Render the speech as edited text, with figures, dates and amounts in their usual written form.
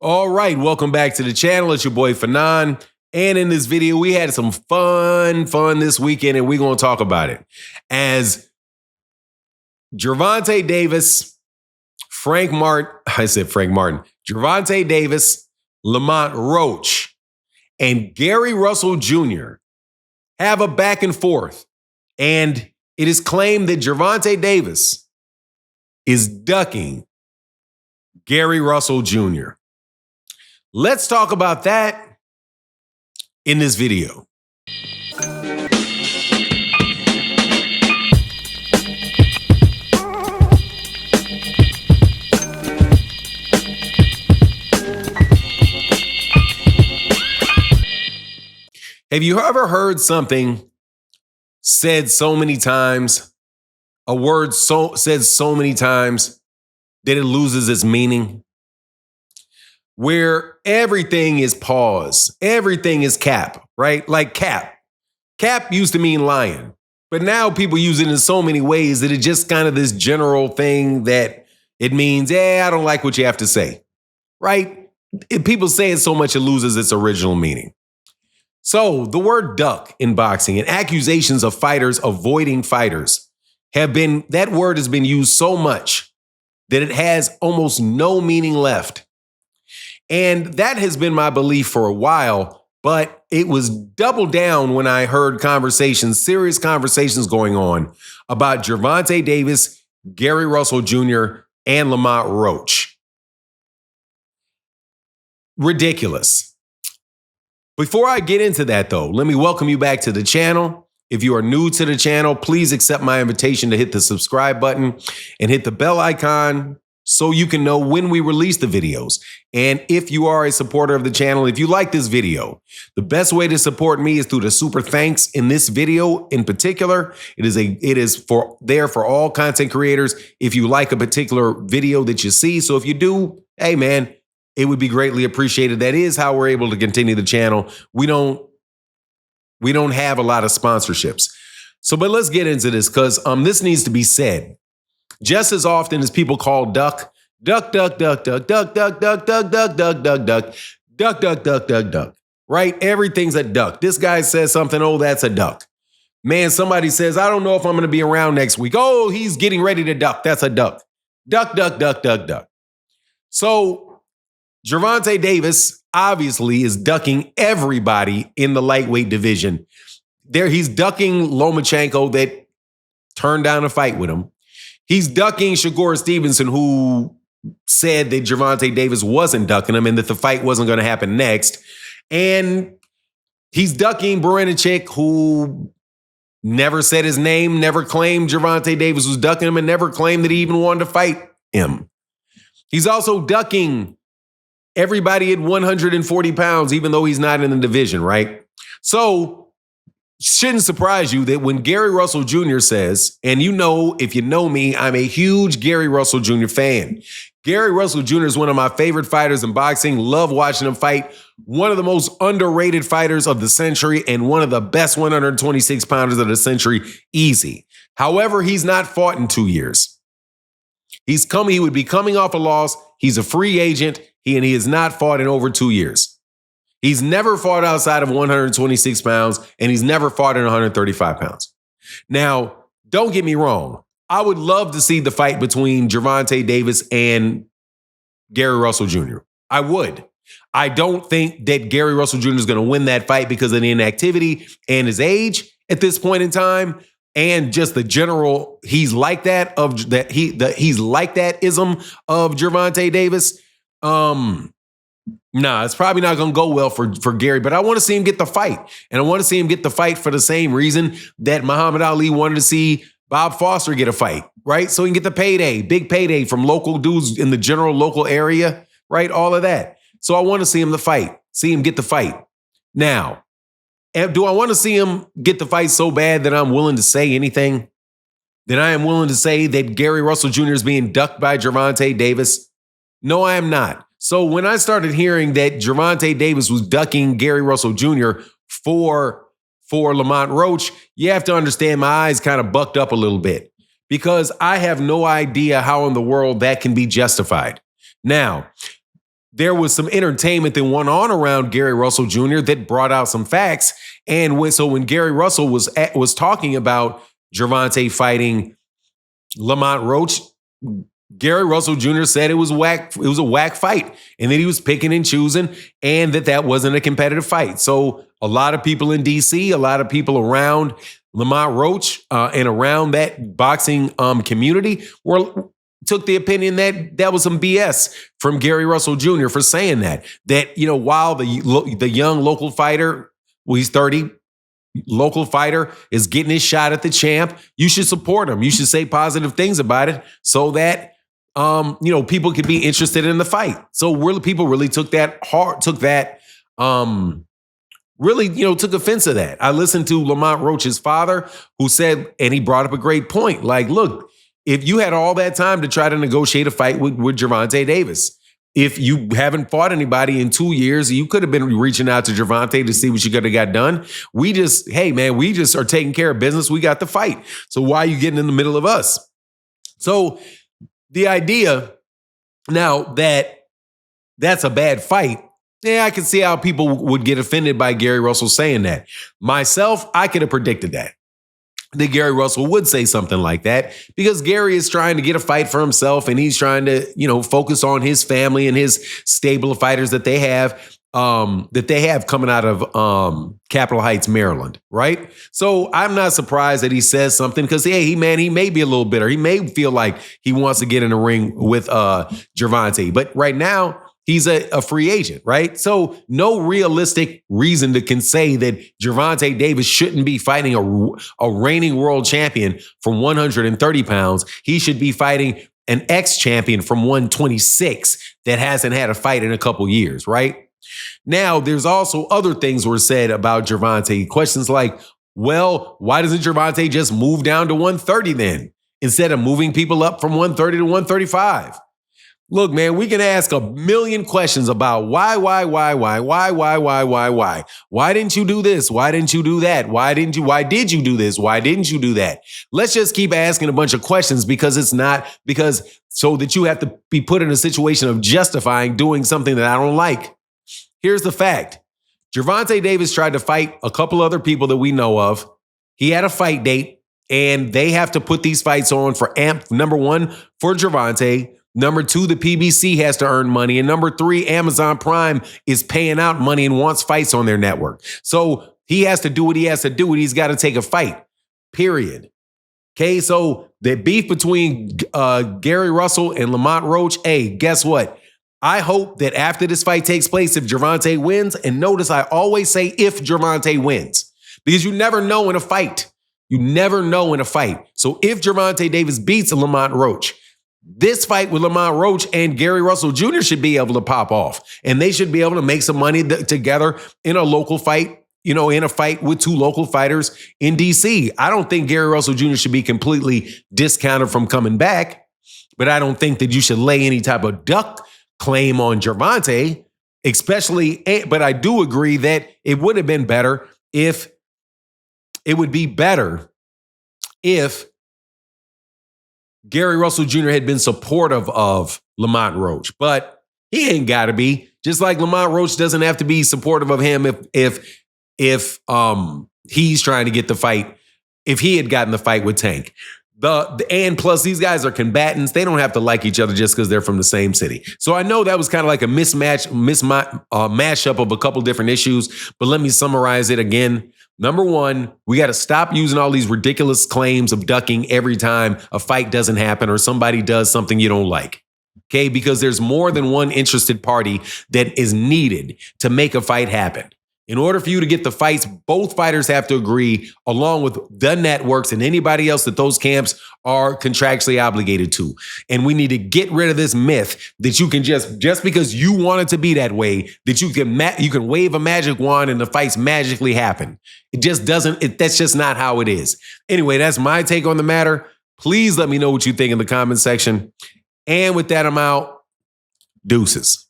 All right, welcome back to the channel. It's your boy Fanon. And in this video, we had some fun this weekend, and we're going to talk about it. As Gervonta Davis, Gervonta Davis, Lamont Roach, and Gary Russell Jr. have a back and forth. And it is claimed that Gervonta Davis is ducking Gary Russell Jr. Let's talk about that in this video. Have you ever heard something said so many times, a word said so many times that it loses its meaning? Where everything is pause, everything is cap, right? Like cap. Cap used to mean lion, but now people use it in so many ways that it's just kind of this general thing that it means, I don't like what you have to say, right? If people say it so much, it loses its original meaning. So the word duck in boxing and accusations of fighters avoiding fighters that word has been used so much that it has almost no meaning left. And that has been my belief for a while, but it was doubled down when I heard serious conversations going on about Gervonta Davis, Gary Russell Jr., and Lamont Roach. Ridiculous. Before I get into that, though, let me welcome you back to the channel. If you are new to the channel, please accept my invitation to hit the subscribe button and hit the bell icon so you can know when we release the videos. And if you are a supporter of the channel, if you like this video, the best way to support me is through the super thanks in this video in particular. It is for all content creators if you like a particular video that you see. So if you do, hey man, it would be greatly appreciated. That is how we're able to continue the channel. We don't have a lot of sponsorships. But let's get into this because this needs to be said. Just as often as people call duck, duck, duck, duck, duck, duck, duck, duck, duck, duck, duck, duck, duck, duck, duck, duck, duck, duck, right? Everything's a duck. This guy says something, oh, that's a duck. Man, somebody says, I don't know if I'm going to be around next week. Oh, he's getting ready to duck. That's a duck. Duck, duck, duck, duck, duck. So Gervonta Davis obviously is ducking everybody in the lightweight division. He's ducking Lomachenko that turned down a fight with him. He's ducking Shakur Stevenson, who said that Gervonta Davis wasn't ducking him and that the fight wasn't going to happen next. And he's ducking Baranchyk, who never said his name, never claimed Gervonta Davis was ducking him, and never claimed that he even wanted to fight him. He's also ducking everybody at 140 pounds, even though he's not in the division, right? So shouldn't surprise you that when Gary Russell Jr. says, and you know, if you know me, I'm a huge Gary Russell Jr. fan. Gary Russell Jr. is one of my favorite fighters in boxing. Love watching him fight. One of the most underrated fighters of the century and one of the best 126 pounders of the century, easy. However, he's not fought in 2 years. He would be coming off a loss. He's a free agent. He has not fought in over 2 years. He's never fought outside of 126 pounds, and he's never fought in 135 pounds. Now, don't get me wrong. I would love to see the fight between Gervonta Davis and Gary Russell Jr. I would. I don't think that Gary Russell Jr. is going to win that fight because of the inactivity and his age at this point in time, and just the general he's like that ism of Gervonta Davis. Nah, it's probably not going to go well for Gary, but I want to see him get the fight. And I want to see him get the fight for the same reason that Muhammad Ali wanted to see Bob Foster get a fight, right? So he can get the payday, big payday from local dudes in the general local area, right? All of that. So I want to see him get the fight. Now, do I want to see him get the fight so bad that I'm willing to say anything? That I am willing to say that Gary Russell Jr. is being ducked by Gervonta Davis? No, I am not. So when I started hearing that Gervonta Davis was ducking Gary Russell Jr. for Lamont Roach, you have to understand my eyes kind of bucked up a little bit because I have no idea how in the world that can be justified. Now, there was some entertainment that went on around Gary Russell Jr. that brought out some facts. And when Gary Russell was talking about Gervonta fighting Lamont Roach, Gary Russell Jr. said it was whack. It was a whack fight, and that he was picking and choosing, and that wasn't a competitive fight. So a lot of people in DC, a lot of people around Lamont Roach and around that boxing community took the opinion that was some BS from Gary Russell Jr. for saying that while the young local fighter, well, he's 30. Local fighter is getting his shot at the champ. You should support him. You should say positive things about it so that people could be interested in the fight. So people really took offense to that. I listened to Lamont Roach's father, who said, and he brought up a great point. Like, look, if you had all that time to try to negotiate a fight with Gervonta Davis, if you haven't fought anybody in 2 years, you could have been reaching out to Gervonta to see what you could have got done. We just are taking care of business. We got the fight. So why are you getting in the middle of us? So the idea now that's a bad fight, I can see how people would get offended by Gary Russell saying that. Myself, I could have predicted that Gary Russell would say something like that, because Gary is trying to get a fight for himself, and he's trying to, focus on his family and his stable of fighters that they have coming out of Capitol Heights, Maryland, right? So I'm not surprised that he says something, because he may be a little bitter. He may feel like he wants to get in a ring with Gervonta, but right now he's a free agent, right? So no realistic reason to say that Gervonta Davis shouldn't be fighting a reigning world champion from 130 pounds. He should be fighting an ex-champion from 126 that hasn't had a fight in a couple years, right? Now, there's also other things were said about Gervonta. Questions like, well, why doesn't Gervonta just move down to 130 then, instead of moving people up from 130 to 135? Look, man, we can ask a million questions about why? Why didn't you do this? Why didn't you do that? Why did you do this? Why didn't you do that? Let's just keep asking a bunch of questions, so that you have to be put in a situation of justifying doing something that I don't like. Here's the fact. Gervonta Davis tried to fight a couple other people that we know of. He had a fight date, and they have to put these fights on for number one, for Gervonta. Number two, the PBC has to earn money. And number three, Amazon Prime is paying out money and wants fights on their network. So he has to do what he has to do, and he's got to take a fight, period. Okay, so the beef between Gary Russell and Lamont Roach, guess what? I hope that after this fight takes place, if Gervonta wins, and notice I always say if Gervonta wins, because you never know in a fight. You never know in a fight. So if Gervonta Davis beats Lamont Roach, this fight with Lamont Roach and Gary Russell Jr. should be able to pop off, and they should be able to make some money together in a local fight, in a fight with two local fighters in DC. I don't think Gary Russell Jr. should be completely discounted from coming back, but I don't think that you should lay any type of duck claim on Gervonta, but I do agree that it would have been better if Gary Russell Jr. had been supportive of Lamont Roach, but he ain't got to be. Just like Lamont Roach doesn't have to be supportive of him if he's trying to get the fight, if he had gotten the fight with Tank. And plus, these guys are combatants. They don't have to like each other just because they're from the same city. So I know that was kind of like a mashup of a couple different issues, but let me summarize it again. Number one, we got to stop using all these ridiculous claims of ducking every time a fight doesn't happen or somebody does something you don't like. Okay, because there's more than one interested party that is needed to make a fight happen. In order for you to get the fights, both fighters have to agree, along with the networks and anybody else that those camps are contractually obligated to. And we need to get rid of this myth that you can just because you want it to be that way, that you can wave a magic wand and the fights magically happen. It just doesn't. That's just not how it is. Anyway, that's my take on the matter. Please let me know what you think in the comment section. And with that, I'm out. Deuces.